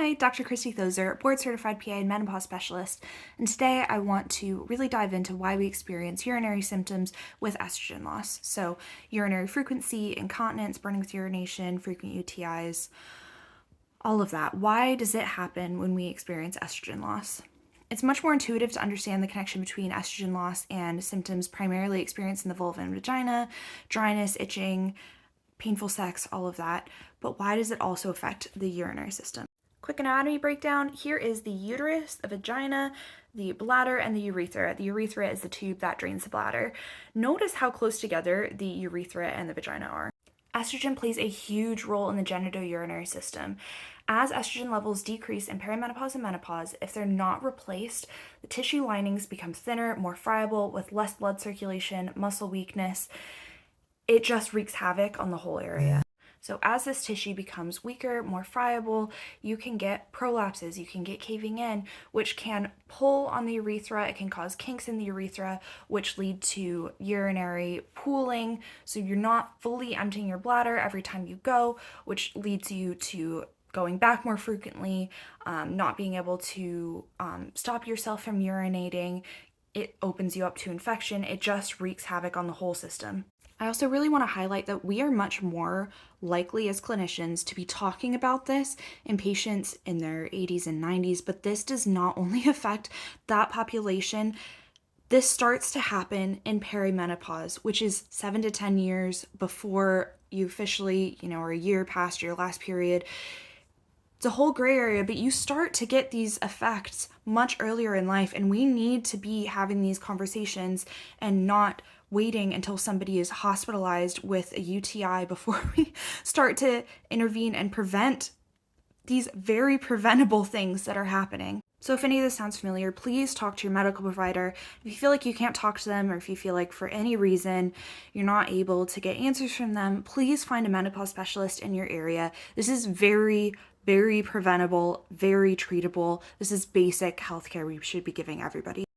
Hi, Dr. Christy Thozer, board certified PA and menopause specialist, and today I want to really dive into why we experience urinary symptoms with estrogen loss. So, urinary frequency, incontinence, burning with urination, frequent UTIs, all of that. Why does it happen when we experience estrogen loss? It's much more intuitive to understand the connection between estrogen loss and symptoms primarily experienced in the vulva and vagina, dryness, itching, painful sex, all of that. But why does it also affect the urinary system? Quick anatomy breakdown. Here is the uterus, the vagina, the bladder, and the urethra. The urethra is the tube that drains the bladder. Notice how close together the urethra and the vagina are. Estrogen plays a huge role in the genitourinary system. As estrogen levels decrease in perimenopause and menopause, if they're not replaced, the tissue linings become thinner, more friable, with less blood circulation, muscle weakness. It just wreaks havoc on the whole area. So as this tissue becomes weaker, more friable, you can get prolapses, you can get caving in, which can pull on the urethra. It can cause kinks in the urethra, which lead to urinary pooling. So you're not fully emptying your bladder every time you go, which leads you to going back more frequently, not being able to stop yourself from urinating. It opens you up to infection. It just wreaks havoc on the whole system. I also really want to highlight that we are much more likely as clinicians to be talking about this in patients in their 80s and 90s, but this does not only affect that population. This starts to happen in perimenopause, which is 7 to 10 years before you officially, or a year past your last period. It's a whole gray area, but you start to get these effects much earlier in life, and we need to be having these conversations and not waiting until somebody is hospitalized with a UTI before we start to intervene and prevent these very preventable things that are happening. So if any of this sounds familiar, please talk to your medical provider. If you feel like you can't talk to them, or if you feel like for any reason you're not able to get answers from them, please find a menopause specialist in your area. This is very preventable, very treatable. This is basic healthcare we should be giving everybody.